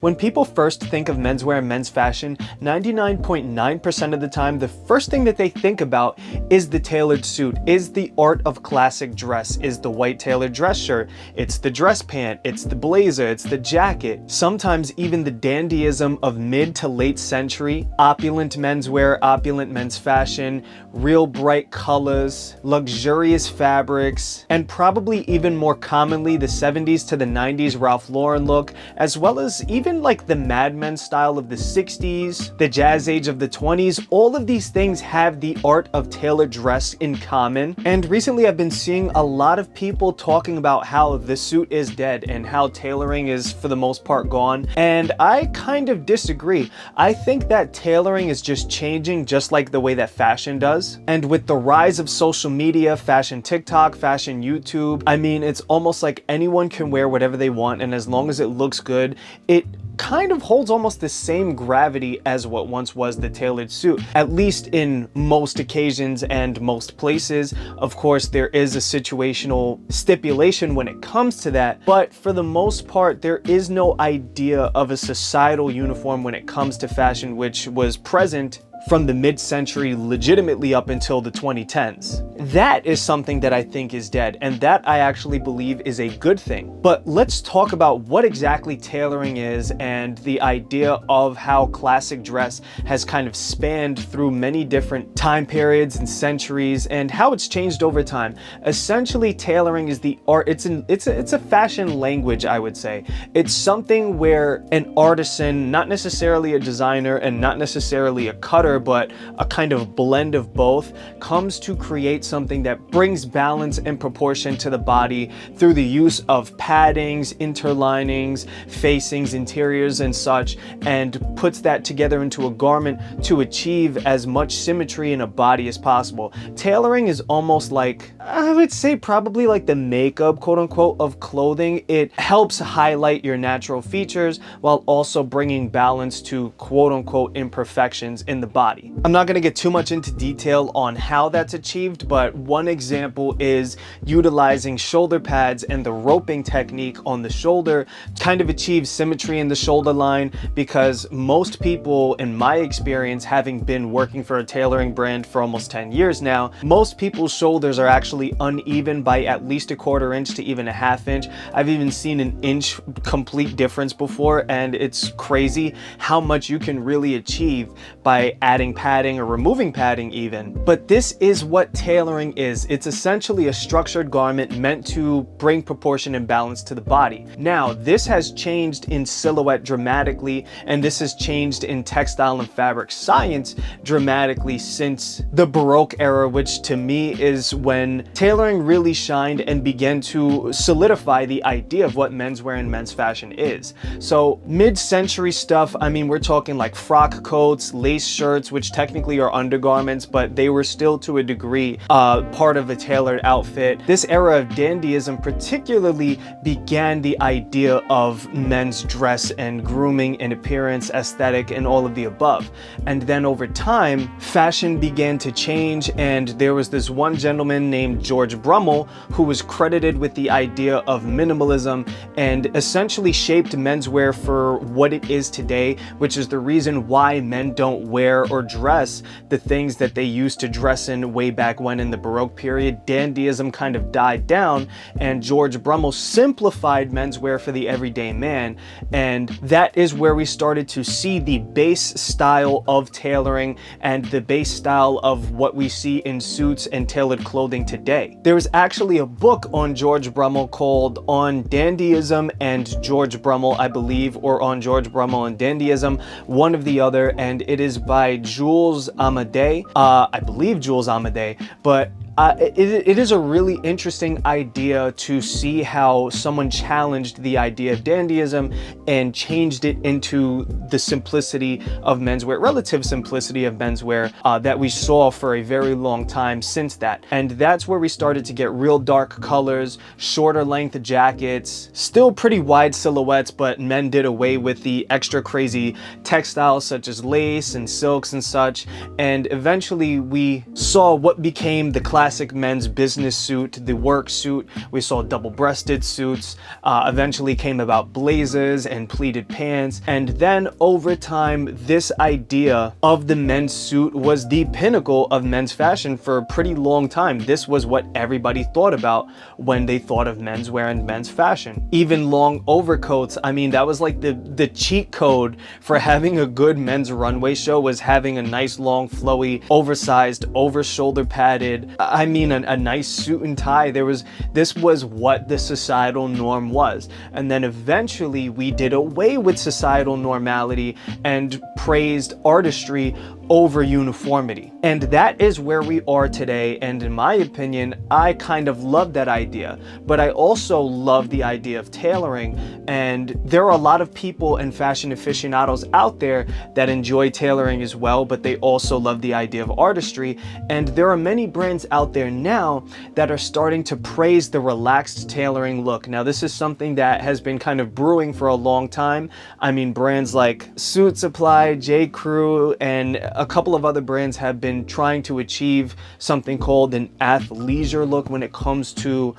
When people first think of menswear and men's fashion, 99.9% of the time, the first thing that they think about is the tailored suit, is the art of classic dress, is the white tailored dress shirt, it's the dress pant, it's the blazer, it's the jacket, sometimes even the dandyism of mid to late century, opulent menswear, opulent men's fashion, real bright colors, luxurious fabrics, and probably even more commonly the 70s to the 90s Ralph Lauren look, as well as even like the Mad Men style of the 60s, the jazz age of the 20s. All of these things have the art of tailored dress in common. And recently I've been seeing a lot of people talking about how the suit is dead and how tailoring is for the most part gone. And I kind of disagree. I think that tailoring is just changing just like the way that fashion does. And with the rise of social media, fashion TikTok, fashion YouTube, I mean, it's almost like anyone can wear whatever they want, and as long as it looks good, it kind of holds almost the same gravity as what once was the tailored suit, at least in most occasions and most places. Of course, there is a situational stipulation when it comes to that, but for the most part, there is no idea of a societal uniform when it comes to fashion, which was present from the mid-century legitimately up until the 2010s. That is something that I think is dead, and that I actually believe is a good thing. But let's talk about what exactly tailoring is and the idea of how classic dress has kind of spanned through many different time periods and centuries and how it's changed over time. Essentially, tailoring is the art, it's a fashion language, I would say. It's something where an artisan, not necessarily a designer and not necessarily a cutter, but a kind of blend of both, comes to create something that brings balance and proportion to the body through the use of paddings, interlinings, facings, interiors, and such, and puts that together into a garment to achieve as much symmetry in a body as possible. Tailoring is almost like, I would say probably like the makeup, quote unquote, of clothing. It helps highlight your natural features while also bringing balance to quote unquote imperfections in the body. I'm not going to get too much into detail on how that's achieved, but one example is utilizing shoulder pads and the roping technique on the shoulder kind of achieves symmetry in the shoulder line, because most people, in my experience, having been working for a tailoring brand for almost 10 years now, most people's shoulders are actually uneven by at least a quarter inch to even a half inch. I've even seen an inch complete difference before, and it's crazy how much you can really achieve by adding padding or removing padding even. But this is what tailoring is. It's essentially a structured garment meant to bring proportion and balance to the body. Now, this has changed in silhouette dramatically, and this has changed in textile and fabric science dramatically since the Baroque era, which to me is when tailoring really shined and began to solidify the idea of what menswear and men's fashion is. So mid-century stuff, I mean, we're talking like frock coats, lace shirts, which technically are undergarments, but they were still to a degree part of a tailored outfit. This era of dandyism particularly began the idea of men's dress and grooming and appearance, aesthetic, and all of the above. And then over time, fashion began to change, and there was this one gentleman named George Brummel who was credited with the idea of minimalism and essentially shaped menswear for what it is today, which is the reason why men don't wear or dress the things that they used to dress in way back when in the Baroque period. Dandyism kind of died down, and George Brummel simplified menswear for the everyday man, and that is where we started to see the base style of tailoring and the base style of what we see in suits and tailored clothing today. There was actually a book on George Brummel called On Dandyism and George Brummel, I believe, or On George Brummel and Dandyism, one of the other, and it is by Jules Amadei, I believe Jules Amadei, but it is a really interesting idea to see how someone challenged the idea of dandyism and changed it into the simplicity of menswear, relative simplicity of menswear that we saw for a very long time since that. And that's where we started to get real dark colors, shorter length jackets, still pretty wide silhouettes, but men did away with the extra crazy textiles such as lace and silks and such. And eventually we saw what became the classic classic men's business suit, the work suit. We saw double-breasted suits. Eventually came about blazers and pleated pants. And then over time, this idea of the men's suit was the pinnacle of men's fashion for a pretty long time. This was what everybody thought about when they thought of menswear and men's fashion. Even long overcoats, I mean, that was like the cheat code for having a good men's runway show, was having a nice long flowy oversized over shoulder padded, I mean a nice suit and tie. This was what the societal norm was. And then eventually we did away with societal normality and praised artistry over uniformity. And that is where we are today. And in my opinion, I kind of love that idea, but I also love the idea of tailoring. And there are a lot of people and fashion aficionados out there that enjoy tailoring as well, but they also love the idea of artistry. And there are many brands out there now that are starting to praise the relaxed tailoring look. Now, this is something that has been kind of brewing for a long time. I mean, brands like Suit Supply, J. Crew, and a couple of other brands have been trying to achieve something called an athleisure look when it comes to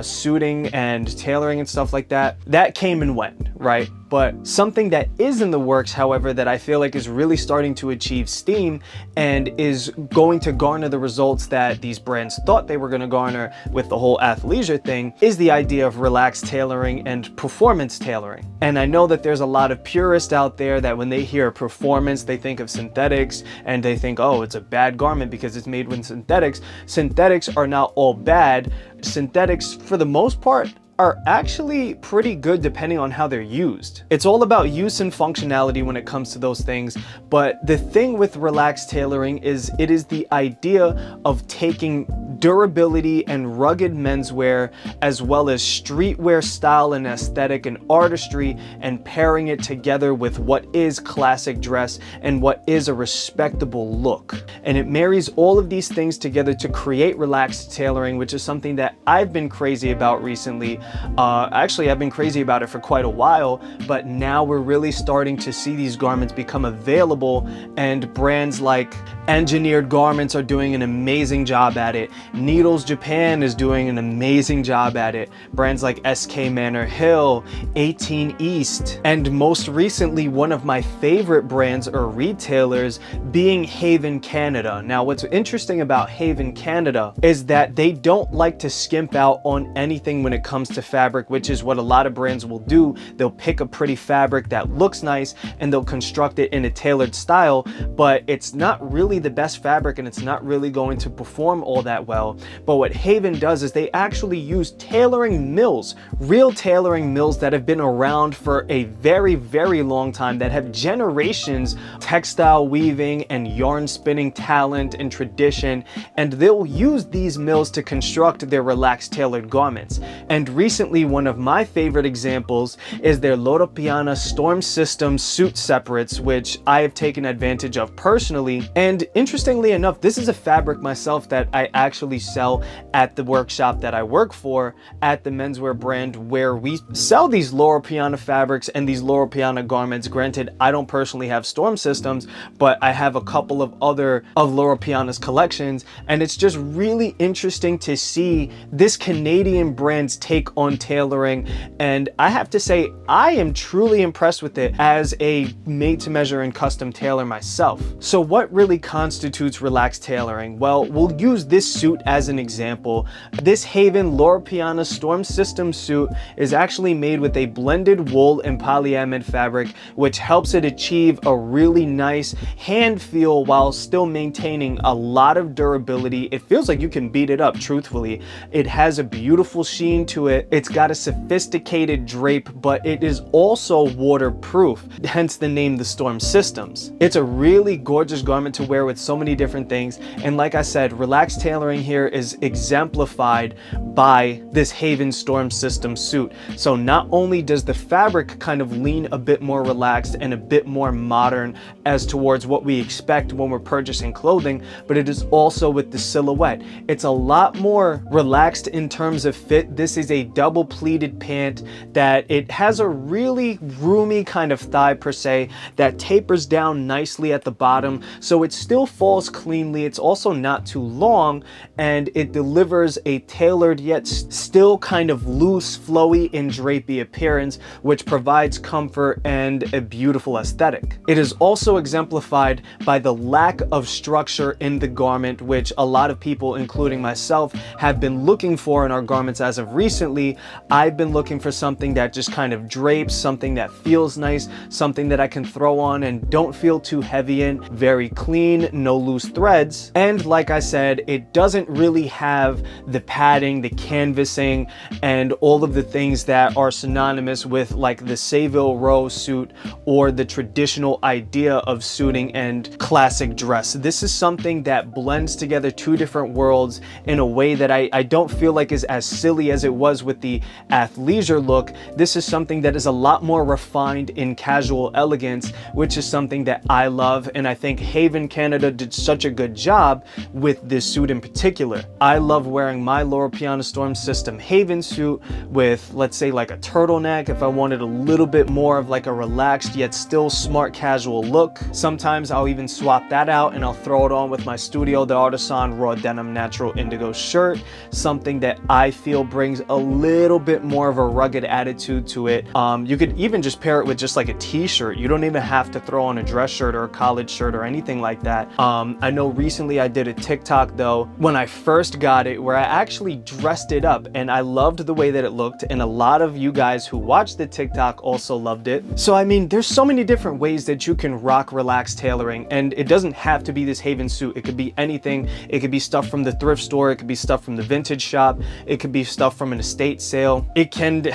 suiting and tailoring and stuff like that. That came and went, right? But something that is in the works, however, that I feel like is really starting to achieve steam and is going to garner the results that these brands thought they were going to garner with the whole athleisure thing, is the idea of relaxed tailoring and performance tailoring. And I know that there's a lot of purists out there that when they hear performance, they think of synthetics and they think, oh, it's a bad garment because it's made with synthetics. Synthetics are not all bad. Synthetics, for the most part, are actually pretty good depending on how they're used. It's all about use and functionality when it comes to those things. But the thing with relaxed tailoring is it is the idea of taking durability and rugged menswear as well as streetwear style and aesthetic and artistry and pairing it together with what is classic dress and what is a respectable look. And it marries all of these things together to create relaxed tailoring, which is something that I've been crazy about recently. Actually, I've been crazy about it for quite a while, but now we're really starting to see these garments become available, and brands like Engineered Garments are doing an amazing job at it. Needles Japan is doing an amazing job at it. Brands like SK Manor Hill, 18 East, and most recently, one of my favorite brands or retailers being Haven Canada. Now, what's interesting about Haven Canada is that they don't like to skimp out on anything when it comes to fabric, which is what a lot of brands will do. They'll pick a pretty fabric that looks nice and they'll construct it in a tailored style, but it's not really the best fabric and it's not really going to perform all that well. But what Haven does is they actually use tailoring mills, real tailoring mills that have been around for a very, very long time, that have generations textile weaving and yarn spinning talent and tradition, and they'll use these mills to construct their relaxed tailored garments. And recently, one of my favorite examples is their Loro Piana Storm System suit separates, which I have taken advantage of personally. And interestingly enough, this is a fabric myself that I actually sell at the workshop that I work for at the menswear brand, where we sell these Loro Piana fabrics and these Loro Piana garments. Granted, I don't personally have Storm Systems, but I have a couple of other of Loro Piana's collections, and it's just really interesting to see this Canadian brand's take on tailoring. And I have to say, I am truly impressed with it as a made-to-measure and custom tailor myself. So what really constitutes relaxed tailoring? Well, we'll use this suit as an example. This Haven Loro Piana Storm System suit is actually made with a blended wool and polyamide fabric, which helps it achieve a really nice hand feel while still maintaining a lot of durability. It feels like you can beat it up, truthfully. It has a beautiful sheen to it. It's got a sophisticated drape, but it is also waterproof, hence the name the Storm Systems. It's a really gorgeous garment to wear with so many different things. And like I said, relaxed tailoring here is exemplified by this Haven Storm System suit. So not only does the fabric kind of lean a bit more relaxed and a bit more modern as towards what we expect when we're purchasing clothing, but it is also with the silhouette. It's a lot more relaxed in terms of fit. This is a double pleated pant that it has a really roomy kind of thigh per se that tapers down nicely at the bottom, so it still falls cleanly. It's also not too long, and it delivers a tailored yet still kind of loose, flowy, and drapey appearance, which provides comfort and a beautiful aesthetic. It is also exemplified by the lack of structure in the garment, which a lot of people, including myself, have been looking for in our garments as of recently. I've been looking for something that just kind of drapes, something that feels nice, something that I can throw on and don't feel too heavy in, very clean, no loose threads. And like I said, it doesn't really have the padding, the canvassing, and all of the things that are synonymous with like the Savile Row suit or the traditional idea of suiting and classic dress. This is something that blends together two different worlds in a way that I don't feel like is as silly as it was with the athleisure look. This is something that is a lot more refined in casual elegance, which is something that I love, and I think Haven Canada did such a good job with this suit in particular. I love wearing my Loro Piana Storm System Haven suit with, let's say, like a turtleneck if I wanted a little bit more of like a relaxed yet still smart casual look. Sometimes I'll even swap that out and I'll throw it on with my Studio d'Artisan raw denim natural indigo shirt, something that I feel brings a little bit more of a rugged attitude to it. You could even just pair it with just like a t-shirt. You don't even have to throw on a dress shirt or a collared shirt or anything like that. I know recently I did a TikTok though when I first got it where I actually dressed it up, and I loved the way that it looked, and a lot of you guys who watched the TikTok also loved it. So I mean, there's so many different ways that you can rock relaxed tailoring, and it doesn't have to be this Haven suit. It could be anything. It could be stuff from the thrift store, it could be stuff from the vintage shop, it could be stuff from an estate sale, it can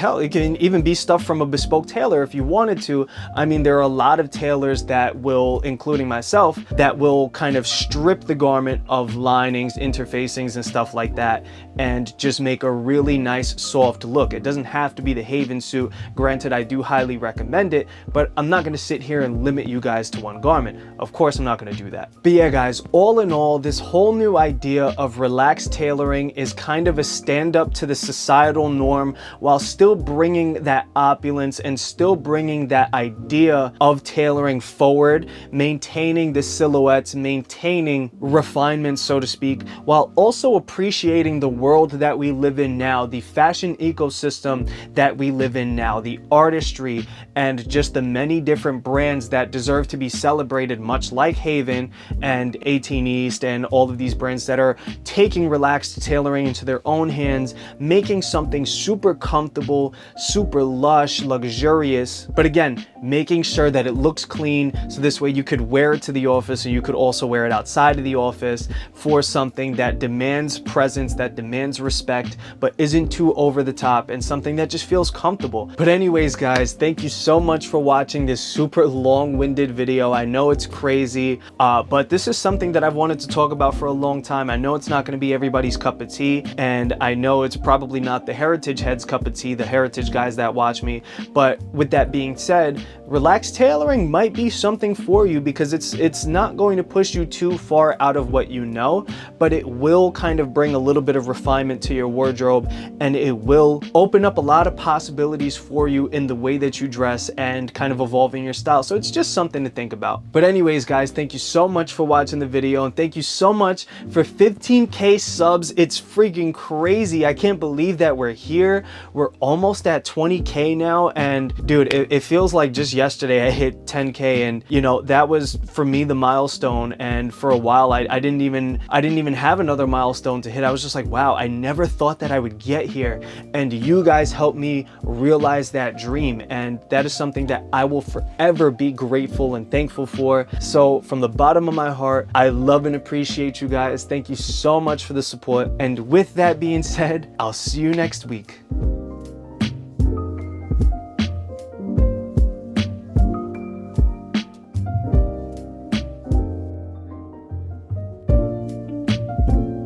even be stuff from a bespoke tailor if you wanted to. I mean, there are a lot of tailors that will, including myself, that will kind of strip the garment of linings, interfacings, and stuff like that, and just make a really nice soft look. It doesn't have to be the Haven suit. Granted, I do highly recommend it, but I'm not going to sit here and limit you guys to one garment. Of course, I'm not going to do that. But yeah, guys, all in all, this whole new idea of relaxed tailoring is kind of a stand up to the societal norm while still bringing that opulence and still bringing that idea of tailoring forward, maintaining the silhouettes, maintaining refinement, so to speak, while also appreciating the world that we live in now, the fashion ecosystem that we live in now, the artistry, and just the many different brands that deserve to be celebrated, much like Haven and 18 East and all of these brands that are taking relaxed tailoring into their own hands, making something super comfortable, super lush, luxurious, but again, making sure that it looks clean, so this way you could wear it to the office and you could also wear it outside of the office for something that demands presence, that demands respect, but isn't too over the top, and something that just feels comfortable. But anyways, guys, thank you so much for watching this super long-winded video. I know it's crazy, but this is something that I've wanted to talk about for a long time. I know it's not going to be everybody's cup of tea, and I know it's probably not the heritage heads cup of tea, the heritage guys that watch me, but with that being said, relaxed tailoring might be something for you, because it's not going to push you too far out of what you know, but it will kind of bring a little bit of refinement to your wardrobe, and it will open up a lot of possibilities for you in the way that you dress and kind of evolving your style. So it's just something to think about. But anyways, guys, thank you so much for watching the video, and thank you so much for 15K subs. It's freaking crazy. I can't believe that we're here. We're almost at 20K now, and dude, it feels like just yesterday I hit 10K, and you know, that was for me the milestone. And for a while I didn't even have another milestone to hit. I was just like, wow, I never thought that I would get here, and you guys helped me realize that dream, and that is something that I will forever be grateful and thankful for. So from the bottom of my heart, I love and appreciate you guys. Thank you so much for the support, and with that being said, I'll see you next week.